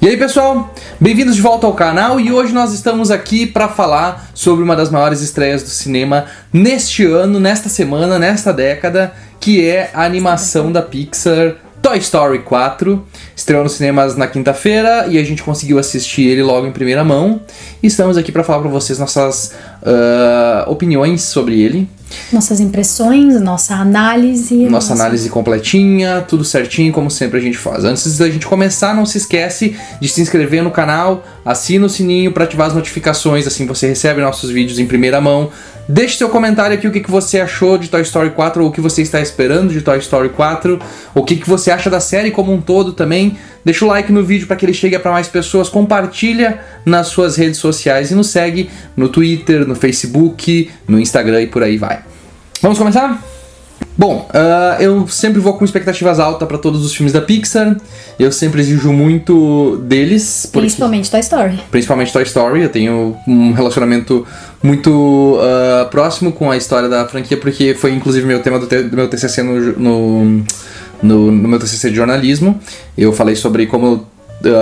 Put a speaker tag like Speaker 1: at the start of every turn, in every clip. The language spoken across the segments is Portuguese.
Speaker 1: E aí pessoal, bem-vindos de volta ao canal e hoje nós estamos aqui para falar sobre uma das maiores estreias do cinema neste ano, nesta semana, nesta década, que é a animação da Pixar, Toy Story 4. Estreou nos cinemas na quinta-feira e a gente conseguiu assistir ele logo em primeira mão. E estamos aqui para falar para vocês nossas opiniões sobre ele.
Speaker 2: Nossas impressões, nossa análise.
Speaker 1: Nossa análise completinha, tudo certinho, como sempre a gente faz. Antes da gente começar, não se esquece de se inscrever no canal, assina o sininho para ativar as notificações, assim você recebe nossos vídeos em primeira mão. Deixe seu comentário aqui o que você achou de Toy Story 4, ou o que você está esperando de Toy Story 4, o que você acha da série como um todo também. Deixa o like no vídeo para que ele chegue para mais pessoas, compartilha nas suas redes sociais e nos segue no Twitter, no Facebook, no Instagram e por aí vai. Vamos começar? Bom, eu sempre vou com expectativas altas para todos os filmes da Pixar. Eu sempre exijo muito deles.
Speaker 2: Principalmente Toy Story.
Speaker 1: Principalmente Toy Story. Eu tenho um relacionamento muito próximo com a história da franquia, porque foi inclusive meu tema do meu TCC no meu TCC de jornalismo. Eu falei sobre como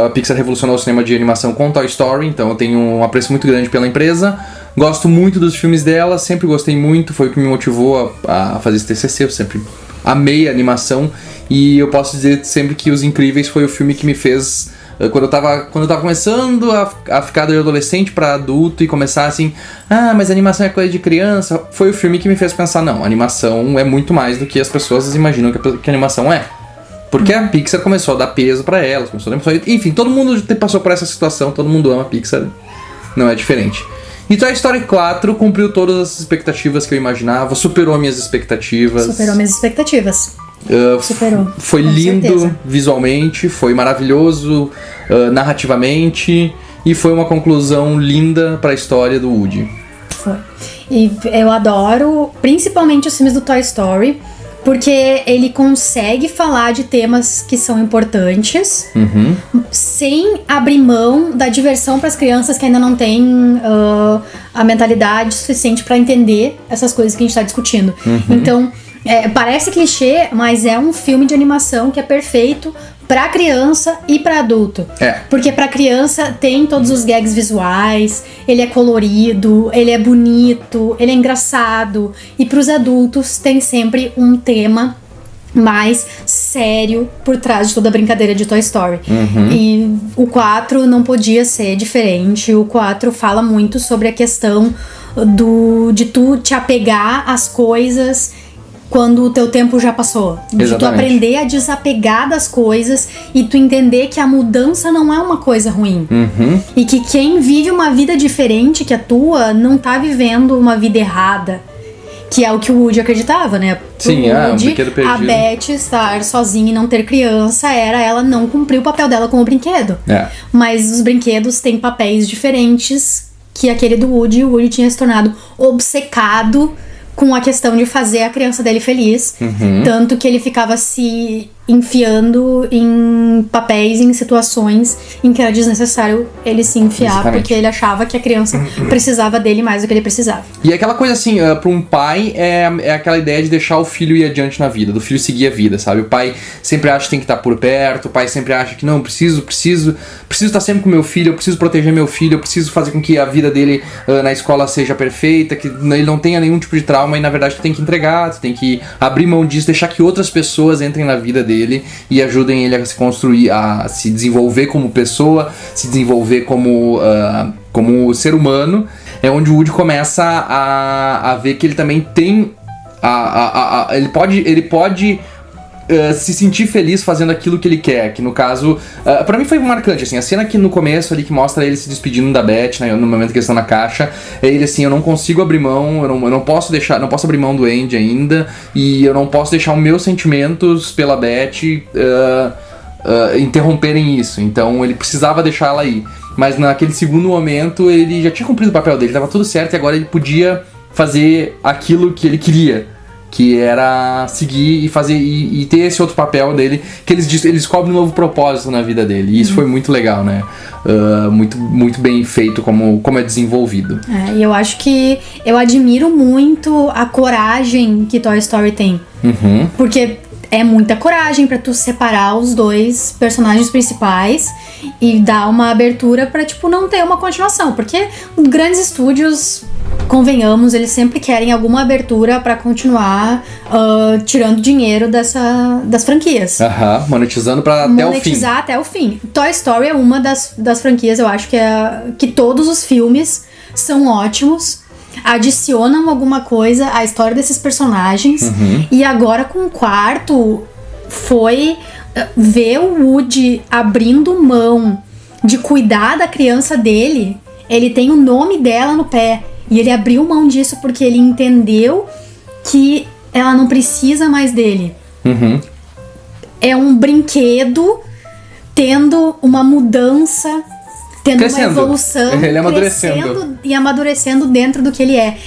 Speaker 1: a Pixar revolucionou o cinema de animação com Toy Story, então eu tenho um apreço muito grande pela empresa. Gosto muito dos filmes dela, sempre gostei muito, foi o que me motivou a fazer esse TCC, eu sempre amei a animação. E eu posso dizer sempre que Os Incríveis foi o filme que me fez, quando eu tava começando a ficar de adolescente pra adulto e começar assim, mas animação é coisa de criança, foi o filme que me fez pensar, não, animação é muito mais do que as pessoas imaginam que animação é. Porque a Pixar começou a dar peso pra elas, enfim, todo mundo passou por essa situação, todo mundo ama a Pixar, não é diferente. E Toy Story 4 cumpriu todas as expectativas que eu imaginava, superou minhas expectativas.
Speaker 2: Superou.
Speaker 1: Foi lindo
Speaker 2: certeza.
Speaker 1: Visualmente, foi maravilhoso narrativamente e foi uma conclusão linda pra história do Woody.
Speaker 2: Foi. E eu adoro, principalmente os filmes do Toy Story, porque ele consegue falar de temas que são importantes, sem abrir mão da diversão para as crianças que ainda não têm a mentalidade suficiente para entender essas coisas que a gente está discutindo. Então, parece clichê, mas é um filme de animação que é perfeito pra criança e pra adulto. Porque pra criança tem todos os gags visuais, ele é colorido, ele é bonito, ele é engraçado. E pros adultos tem sempre um tema mais sério por trás de toda a brincadeira de Toy Story. E o 4 não podia ser diferente. O 4 fala muito sobre a questão de tu te apegar às coisas quando o teu tempo já passou. De tu aprender a desapegar das coisas e tu entender que a mudança não é uma coisa ruim. E que quem vive uma vida diferente que a tua não tá vivendo uma vida errada. Que é o que o Woody acreditava, né?
Speaker 1: Sim,
Speaker 2: o Woody,
Speaker 1: um brinquedo perdido.
Speaker 2: A Beth estar sozinha e não ter criança era ela não cumprir o papel dela com o brinquedo. Mas os brinquedos têm papéis diferentes que aquele do Woody. O Woody tinha se tornado obcecado com a questão de fazer a criança dele feliz. Tanto que ele ficava se enfiando em papéis, em situações em que era desnecessário ele se enfiar, porque ele achava que a criança precisava dele mais do que ele precisava.
Speaker 1: E aquela coisa assim, para um pai é aquela ideia de deixar o filho ir adiante na vida, do filho seguir a vida, sabe? O pai sempre acha que tem que estar por perto, o pai sempre acha que não, preciso estar sempre com meu filho, eu preciso proteger meu filho, eu preciso fazer com que a vida dele na escola seja perfeita, que ele não tenha nenhum tipo de trauma, e na verdade tu tem que entregar, tu tem que abrir mão disso, deixar que outras pessoas entrem na vida dele e ajudem ele a se construir, a se desenvolver como pessoa, se desenvolver como ser humano. É onde o Woody começa a ver que ele também tem ele pode se sentir feliz fazendo aquilo que ele quer, que no caso pra mim foi marcante, assim, a cena aqui no começo ali que mostra ele se despedindo da Beth, né, no momento que eles estão na caixa, é ele assim, eu não consigo abrir mão, eu não posso abrir mão do Andy ainda, e eu não posso deixar os meus sentimentos pela Beth interromperem isso, então ele precisava deixar ela ir, mas naquele segundo momento ele já tinha cumprido o papel dele, tava tudo certo, e agora ele podia fazer aquilo que ele queria, que era seguir e fazer e ter esse outro papel dele, que eles descobrem um novo propósito na vida dele, e isso foi muito legal, né? Muito bem feito como é desenvolvido.
Speaker 2: E eu acho que eu admiro muito a coragem que Toy Story tem, porque é muita coragem pra tu separar os dois personagens principais e dar uma abertura pra, tipo, não ter uma continuação. Porque grandes estúdios, convenhamos, eles sempre querem alguma abertura pra continuar tirando dinheiro das franquias.
Speaker 1: Monetizando
Speaker 2: Monetizar até o fim. Toy Story é uma das franquias, eu acho que todos os filmes são ótimos, adicionam alguma coisa à história desses personagens. E agora com o quarto foi ver o Woody abrindo mão de cuidar da criança dele. Ele tem o nome dela no pé e ele abriu mão disso porque ele entendeu que ela não precisa mais dele. É um brinquedo tendo uma mudança, tendo
Speaker 1: crescendo.
Speaker 2: Uma evolução,
Speaker 1: ele
Speaker 2: crescendo e amadurecendo dentro do que ele é.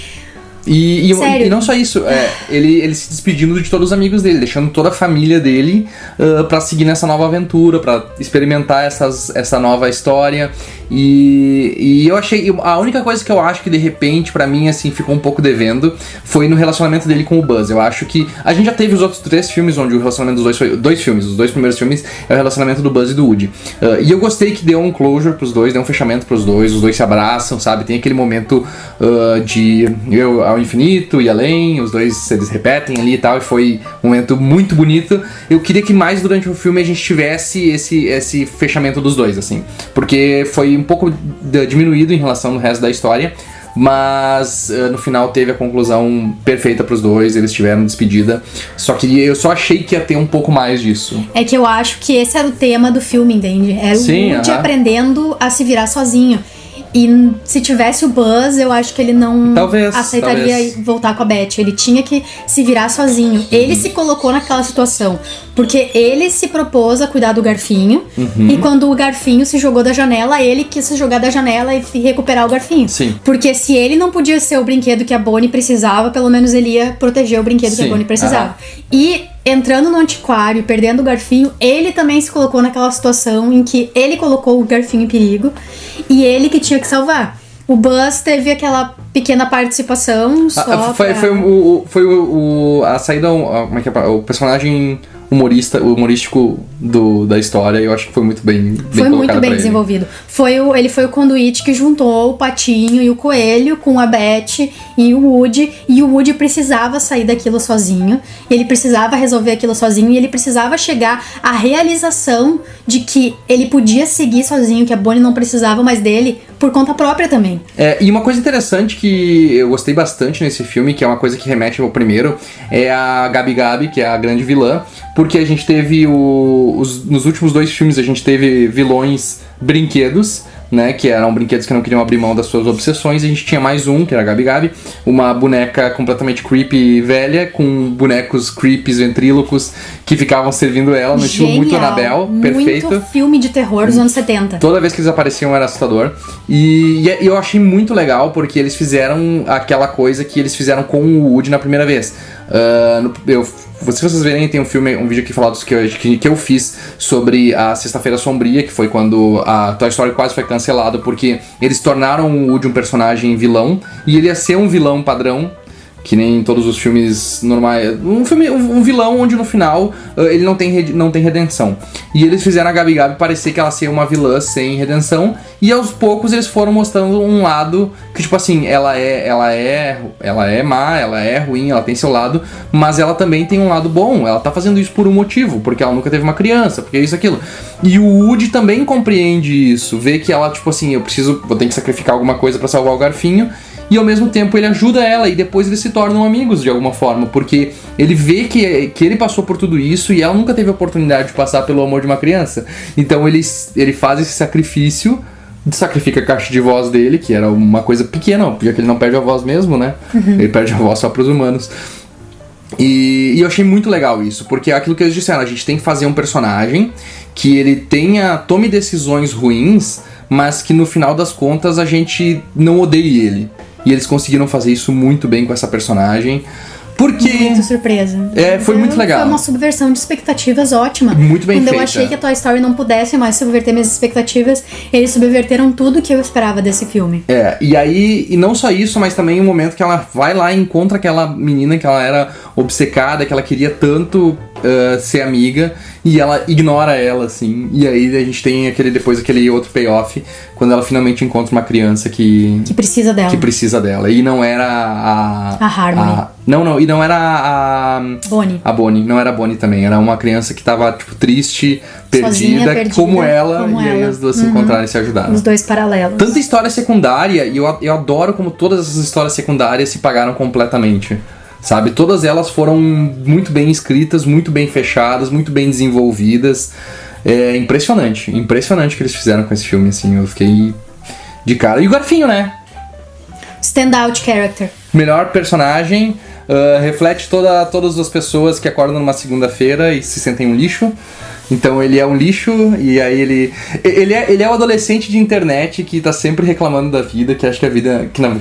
Speaker 1: E não só isso, ele se despedindo de todos os amigos dele, deixando toda a família dele pra seguir nessa nova aventura, pra experimentar essa nova história. E eu achei, a única coisa que eu acho que de repente pra mim assim ficou um pouco devendo foi no relacionamento dele com o Buzz. Eu acho que a gente já teve os outros 3 filmes onde o relacionamento dos dois foi os 2 primeiros filmes é o relacionamento do Buzz e do Woody. E eu gostei que deu um closure pros dois, deu um fechamento pros dois, os dois se abraçam, sabe? Tem aquele momento de eu ao infinito e além, os dois eles repetem ali e tal, e foi um momento muito bonito. Eu queria que mais durante o filme a gente tivesse esse fechamento dos dois, assim, porque foi um pouco diminuído em relação ao resto da história, mas no final teve a conclusão perfeita pros dois, eles tiveram despedida, eu só achei que ia ter um pouco mais disso.
Speaker 2: É que eu acho que esse era o tema do filme, entende? Era o Woody aprendendo a se virar sozinho. E se tivesse o Buzz, eu acho que ele não aceitaria voltar com a Beth. Ele tinha que se virar sozinho. Ele se colocou naquela situação porque ele se propôs a cuidar do garfinho. E quando o garfinho se jogou da janela, ele quis se jogar da janela e recuperar o garfinho. Porque se ele não podia ser o brinquedo que a Bonnie precisava, pelo menos ele ia proteger o brinquedo que a Bonnie precisava. E entrando no antiquário e perdendo o garfinho, ele também se colocou naquela situação em que ele colocou o garfinho em perigo e ele que tinha que salvar. O Buzz teve aquela pequena participação só
Speaker 1: foi a saída, como é que é, o personagem humorístico da história, eu acho que foi muito bem
Speaker 2: foi muito bem desenvolvido. Ele foi o conduíte que juntou o Patinho e o Coelho com a Beth e o Woody, e o Woody precisava sair daquilo sozinho, ele precisava resolver aquilo sozinho, e ele precisava chegar à realização de que ele podia seguir sozinho, que a Bonnie não precisava mais dele por conta própria também.
Speaker 1: E uma coisa interessante que eu gostei bastante nesse filme, que é uma coisa que remete ao primeiro, é a Gabi Gabi, que é a grande vilã, porque a gente teve nos últimos 2 filmes a gente teve vilões brinquedos, né, que eram brinquedos que não queriam abrir mão das suas obsessões, e a gente tinha mais um, que era a Gabi Gabi, uma boneca completamente creepy velha, com bonecos creepies ventrílocos que ficavam servindo ela no estilo muito Annabelle, perfeito.
Speaker 2: Muito filme de terror dos anos 70.
Speaker 1: Toda vez que eles apareciam era assustador. E eu achei muito legal, porque eles fizeram aquela coisa que eles fizeram com o Woody na primeira vez. Se vocês verem, tem um vídeo aqui falado que eu fiz sobre a Sexta-feira Sombria, que foi quando a Toy Story quase foi cancelada, porque eles tornaram o Woody um personagem vilão, e ele ia ser um vilão padrão, que nem todos os filmes normais. Um vilão onde no final ele não tem redenção. E eles fizeram a Gabi Gabi parecer que ela seria uma vilã sem redenção, e aos poucos eles foram mostrando um lado que, tipo assim, ela é má, ela é ruim, ela tem seu lado, mas ela também tem um lado bom. Ela tá fazendo isso por um motivo, porque ela nunca teve uma criança, porque isso, aquilo. E o Woody também compreende isso, vê que ela, tipo assim, vou ter que sacrificar alguma coisa pra salvar o garfinho, e ao mesmo tempo ele ajuda ela, e depois eles se tornam amigos de alguma forma, porque ele vê que ele passou por tudo isso e ela nunca teve a oportunidade de passar pelo amor de uma criança. Então ele faz esse sacrifício, sacrifica a caixa de voz dele, que era uma coisa pequena, porque ele não perde a voz mesmo, né? Ele perde a voz só pros humanos. E eu achei muito legal isso, porque é aquilo que eles disseram, a gente tem que fazer um personagem que ele tome decisões ruins, mas que no final das contas a gente não odeie ele. E eles conseguiram fazer isso muito bem com essa personagem. Porque...
Speaker 2: Muito surpresa.
Speaker 1: Foi muito legal.
Speaker 2: Foi uma subversão de expectativas ótima.
Speaker 1: Muito bem feita.
Speaker 2: Quando eu achei que a Toy Story não pudesse mais subverter minhas expectativas, eles subverteram tudo que eu esperava desse filme.
Speaker 1: E não só isso, mas também o momento que ela vai lá e encontra aquela menina que ela era obcecada, que ela queria tanto ser amiga e ela ignora ela, assim. E aí a gente tem aquele outro payoff, quando ela finalmente encontra uma criança que
Speaker 2: precisa dela.
Speaker 1: Que precisa dela. E não era
Speaker 2: a Harmony.
Speaker 1: Não, e não era a
Speaker 2: Bonnie.
Speaker 1: A Bonnie, não era a Bonnie também. Era uma criança que tava, tipo, triste,
Speaker 2: Sozinha,
Speaker 1: perdida, como ela. E aí as duas se encontraram e se ajudaram.
Speaker 2: Os dois paralelos.
Speaker 1: Tanta história secundária, e eu adoro como todas essas histórias secundárias se pagaram completamente. Sabe? Todas elas foram muito bem escritas, muito bem fechadas, muito bem desenvolvidas. É impressionante o que eles fizeram com esse filme, assim. Eu fiquei de cara. E o Garfinho, né?
Speaker 2: Standout character.
Speaker 1: Melhor personagem, reflete todas as pessoas que acordam numa segunda-feira e se sentem um lixo. Então ele é um lixo, e aí ele é o adolescente de internet que tá sempre reclamando da vida, que acha que a vida... Que não,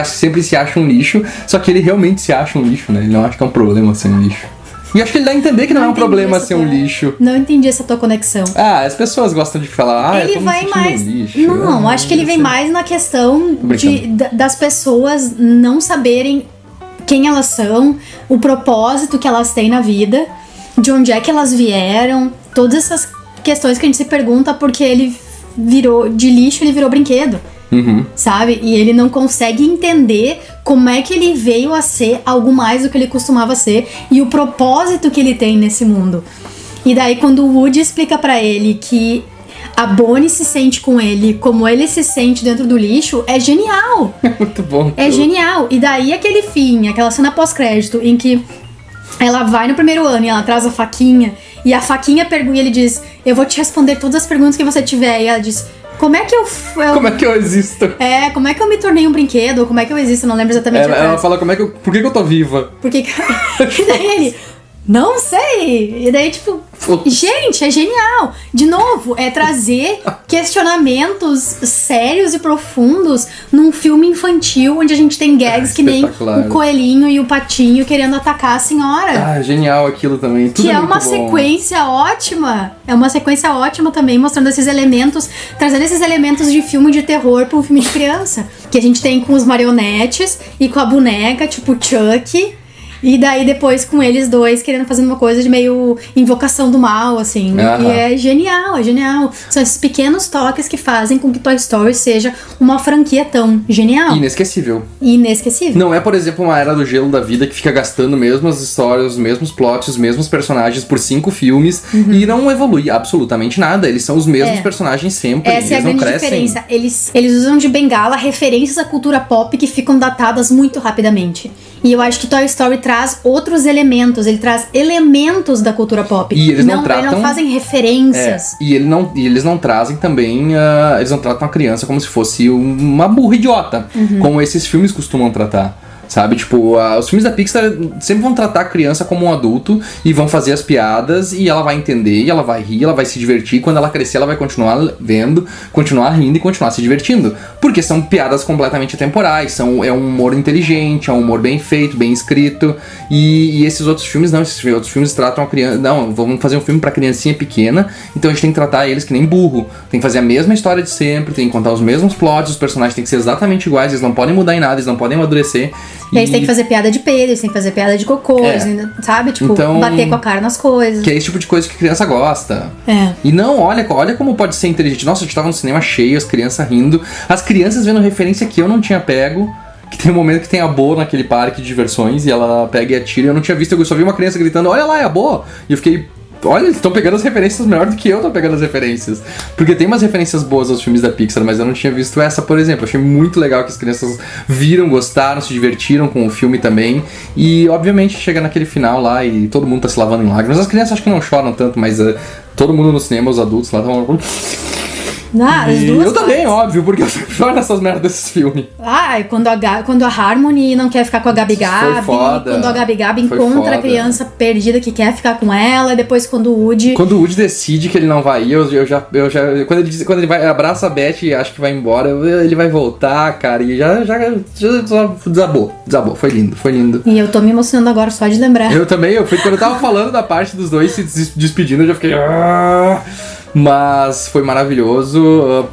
Speaker 1: sempre se acha um lixo, só que ele realmente se acha um lixo, né? Ele não acha que é um problema ser um lixo. E acho que ele dá a entender que não é um problema ser um lixo.
Speaker 2: Não entendi essa tua conexão.
Speaker 1: As pessoas gostam de falar,
Speaker 2: ele
Speaker 1: eu tô
Speaker 2: vai
Speaker 1: me
Speaker 2: mais
Speaker 1: um lixo.
Speaker 2: Não, acho que ele vem mais na questão das pessoas não saberem quem elas são, o propósito que elas têm na vida, de onde é que elas vieram, todas essas questões que a gente se pergunta porque ele virou de lixo, ele virou brinquedo. Sabe? E ele não consegue entender como é que ele veio a ser algo mais do que ele costumava ser e o propósito que ele tem nesse mundo. E daí quando o Woody explica pra ele que a Bonnie se sente com ele como ele se sente dentro do lixo, é genial.
Speaker 1: É muito bom.
Speaker 2: É genial. E daí aquele fim, aquela cena pós-crédito em que ela vai no primeiro ano e ela traz a faquinha, e a faquinha pergunta, e ele diz, eu vou te responder todas as perguntas que você tiver. E ela diz, como é que eu
Speaker 1: existo?
Speaker 2: Como é que eu me tornei um brinquedo? Ou como é que eu existo? Não lembro exatamente.
Speaker 1: Ela fala, por que eu tô viva?
Speaker 2: E daí ele, não sei. E daí, tipo, gente, é genial. De novo, é trazer questionamentos sérios e profundos num filme infantil onde a gente tem gags que nem o coelhinho e o patinho querendo atacar a senhora.
Speaker 1: Genial aquilo também. Tudo
Speaker 2: que é uma sequência ótima. É uma sequência ótima também, mostrando esses elementos, trazendo esses elementos de filme de terror para um filme de criança. Que a gente tem com os marionetes e com a boneca, tipo Chucky. E daí depois com eles dois querendo fazer uma coisa de meio invocação do mal, assim. E é genial, é genial. São esses pequenos toques que fazem com que Toy Story seja uma franquia tão genial.
Speaker 1: Inesquecível.
Speaker 2: Não
Speaker 1: é, por exemplo, uma Era do Gelo da vida que fica gastando mesmas histórias, os mesmos plots, os mesmos personagens por 5 filmes e não evolui absolutamente nada. Eles são os mesmos personagens sempre.
Speaker 2: Essa é a grande diferença. Eles usam de bengala referências à cultura pop que ficam datadas muito rapidamente. E eu acho que Toy Story traz outros elementos, ele traz elementos da cultura pop.
Speaker 1: E eles não
Speaker 2: fazem referências.
Speaker 1: E eles não trazem também, eles não tratam a criança como se fosse uma burra idiota, como esses filmes costumam tratar. Sabe, tipo, os filmes da Pixar sempre vão tratar a criança como um adulto e vão fazer as piadas e ela vai entender, e ela vai rir, ela vai se divertir. Quando ela crescer, ela vai continuar vendo, continuar rindo e continuar se divertindo. Porque são piadas completamente atemporais, é um humor inteligente, é um humor bem feito, bem escrito. E esses outros filmes não, esses outros filmes tratam a criança... Não, vamos fazer um filme pra criancinha pequena, então a gente tem que tratar eles que nem burro. Tem que fazer a mesma história de sempre, tem que contar os mesmos plots, os personagens têm que ser exatamente iguais, eles não podem mudar em nada, eles não podem amadurecer.
Speaker 2: E eles têm que fazer piada de peido, eles têm que fazer piada de cocô, sabe? Tipo, então, bater com a cara nas coisas.
Speaker 1: Que é esse tipo de coisa que a criança gosta. E não, olha como pode ser inteligente. Nossa, a gente tava no cinema cheio, as crianças rindo. As crianças vendo referência que eu não tinha pego. Que tem um momento que tem a Bo naquele parque de diversões e ela pega e atira. Eu não tinha visto, eu só vi uma criança gritando, olha lá, é a Bo. E eu fiquei... Olha, eles estão pegando as referências melhor do que eu tô pegando as referências. Porque tem umas referências boas aos filmes da Pixar, mas eu não tinha visto essa, por exemplo. Achei muito legal que as crianças viram, gostaram, se divertiram com o filme também. E, obviamente, chega naquele final lá e todo mundo tá se lavando em lágrimas. As crianças acho que não choram tanto, mas todo mundo no cinema, os adultos lá estão...
Speaker 2: As duas
Speaker 1: eu também, óbvio, porque eu sempre choro nessas merdas desses filmes.
Speaker 2: Quando a Harmony não quer ficar com a Gabi Gabi, quando a Gabi Gabi encontra a criança perdida que quer ficar com ela, e depois quando o Woody
Speaker 1: decide que ele não vai ir, eu já quando ele vai, abraça a Beth e acha que vai embora, ele vai voltar, cara, e já desabou, foi lindo.
Speaker 2: E eu tô me emocionando agora só de lembrar.
Speaker 1: Eu também, quando eu tava falando da parte dos dois se despedindo, eu já fiquei... Mas foi maravilhoso.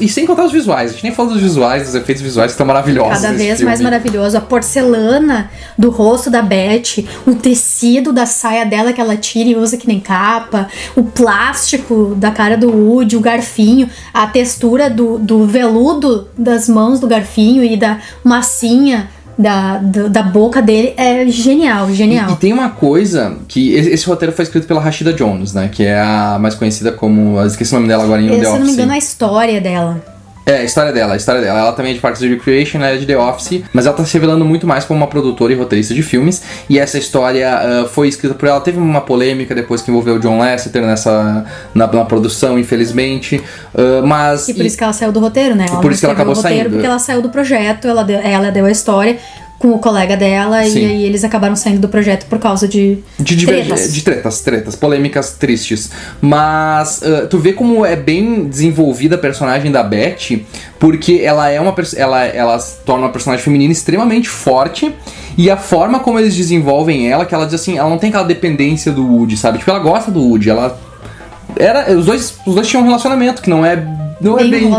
Speaker 1: E sem contar os visuais. A gente nem falou dos visuais, dos efeitos visuais que estão maravilhosos.
Speaker 2: Cada vez
Speaker 1: filme.
Speaker 2: Mais maravilhoso. A porcelana do rosto da Beth, o tecido da saia dela que ela tira e usa que nem capa, o plástico da cara do Woody, o garfinho, a textura do veludo das mãos do garfinho e da massinha da boca dele é genial.
Speaker 1: E tem uma coisa que esse roteiro foi escrito pela Rashida Jones, né? Que é a mais conhecida como... Eu esqueci o nome dela agora em The Office.
Speaker 2: Se não me engano, a história dela.
Speaker 1: A história dela. Ela também é de Parks and Recreation, ela é de The Office, mas ela tá se revelando muito mais como uma produtora e roteirista de filmes, e essa história foi escrita por ela. Teve uma polêmica depois que envolveu o John Lasseter na produção, infelizmente, mas...
Speaker 2: E por isso que ela saiu do roteiro, né?
Speaker 1: Por isso que ela acabou saindo.
Speaker 2: Porque ela saiu do projeto, ela deu a história com o colega dela. Sim. E aí eles acabaram saindo do projeto por causa de tretas, polêmicas tristes. Mas tu vê como é bem desenvolvida a personagem da Beth, porque ela se torna uma personagem feminina extremamente forte, e a forma como eles desenvolvem ela, que ela diz assim, ela não tem aquela dependência do Woody, sabe? Tipo, ela gosta do Woody, os dois tinham um relacionamento que não é bem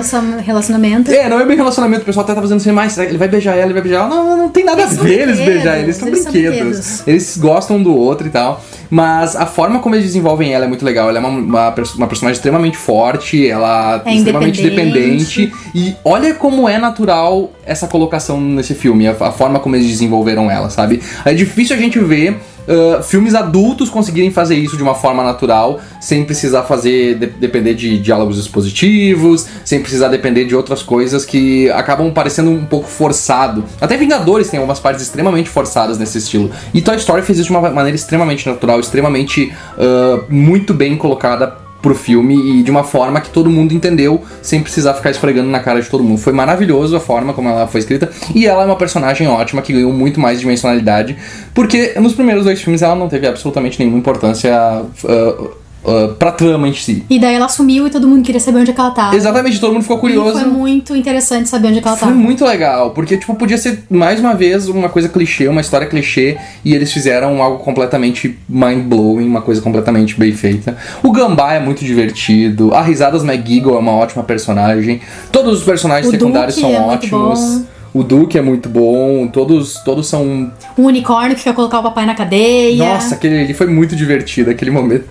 Speaker 2: relacionamento.
Speaker 1: Não é bem relacionamento. O pessoal até tá fazendo assim, mas ele vai beijar ela, não tem nada a ver eles beijar, eles são brinquedos. Eles gostam do outro e tal. Mas a forma como eles desenvolvem ela é muito legal. Ela é uma personagem extremamente forte, ela é extremamente independente. E olha como é natural essa colocação nesse filme, a forma como eles desenvolveram ela, sabe? É difícil a gente ver filmes adultos conseguirem fazer isso de uma forma natural, sem precisar depender de diálogos expositivos, sem precisar depender de outras coisas que acabam parecendo um pouco forçado. Até Vingadores tem algumas partes extremamente forçadas nesse estilo. E Toy Story fez isso de uma maneira extremamente natural, extremamente muito bem colocada pro filme, e de uma forma que todo mundo entendeu, sem precisar ficar esfregando na cara de todo mundo. Foi maravilhoso a forma como ela foi escrita, e ela é uma personagem ótima, que ganhou muito mais dimensionalidade, porque nos primeiros 2 filmes ela não teve absolutamente nenhuma importância pra trama em si.
Speaker 2: E daí ela sumiu e todo mundo queria saber onde é que ela tava.
Speaker 1: Exatamente, todo mundo ficou curioso.
Speaker 2: E foi muito interessante saber onde é que ela tava.
Speaker 1: Foi muito legal, porque tipo, podia ser mais uma vez uma coisa clichê, uma história clichê, e eles fizeram algo completamente mind-blowing, uma coisa completamente bem feita. O Gambá é muito divertido, a Risadas McGiggle é uma ótima personagem, todos os personagens secundários são ótimos. O Duke é muito bom, todos são...
Speaker 2: Um unicórnio que quer colocar o papai na cadeia.
Speaker 1: Nossa, aquele foi muito divertido, aquele momento.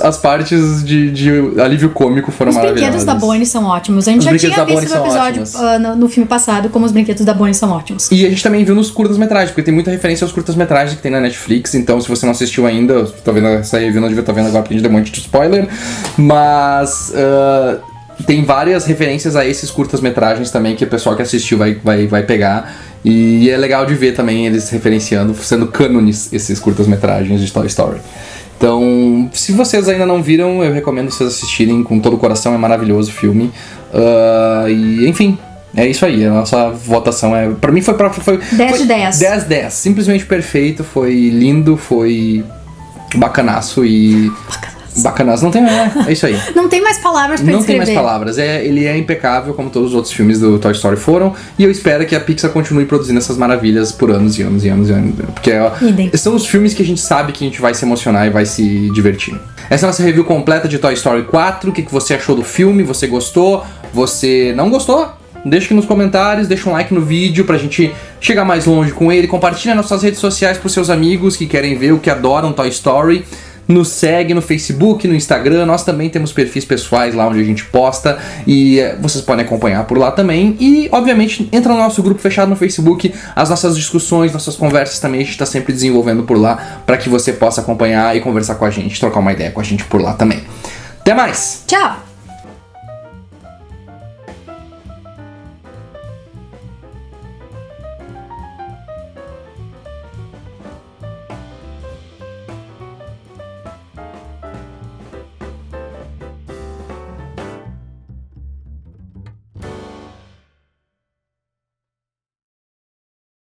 Speaker 1: As partes de alívio cômico foram maravilhosas.
Speaker 2: Os brinquedos da Bonnie são ótimos. A gente já tinha visto no episódio no filme passado como os brinquedos da Bonnie são ótimos.
Speaker 1: E a gente também viu nos curtas-metragens, porque tem muita referência aos curtas-metragens que tem na Netflix. Então, se você não assistiu ainda, tá vendo essa review, não devia estar vendo agora porque a gente deu um monte de spoiler. Mas... tem várias referências a esses curtas-metragens também que o pessoal que assistiu vai pegar. E é legal de ver também eles referenciando, sendo cânones esses curtas-metragens de Toy Story. Então, se vocês ainda não viram, eu recomendo vocês assistirem com todo o coração, é maravilhoso o filme. E enfim, é isso aí, a nossa votação pra mim foi
Speaker 2: 10 de 10.
Speaker 1: 10-10, simplesmente perfeito, foi lindo, foi bacanaço e... Bacanaço, não tem é isso aí.
Speaker 2: Não tem mais palavras pra descrever.
Speaker 1: Não tem mais palavras, ele é impecável como todos os outros filmes do Toy Story foram, e eu espero que a Pixar continue produzindo essas maravilhas por anos e anos e anos e anos, porque são os filmes que a gente sabe que a gente vai se emocionar e vai se divertir. Essa é a nossa review completa de Toy Story 4, o que você achou do filme, você gostou, você não gostou? Deixa aqui nos comentários, deixa um like no vídeo pra gente chegar mais longe com ele, compartilha nas suas redes sociais pros seus amigos que querem ver, o que adoram Toy Story. Nos segue no Facebook, no Instagram, nós também temos perfis pessoais lá onde a gente posta e vocês podem acompanhar por lá também. E, obviamente, entra no nosso grupo fechado no Facebook, as nossas discussões, nossas conversas também a gente está sempre desenvolvendo por lá para que você possa acompanhar e conversar com a gente, trocar uma ideia com a gente por lá também. Até mais!
Speaker 2: Tchau!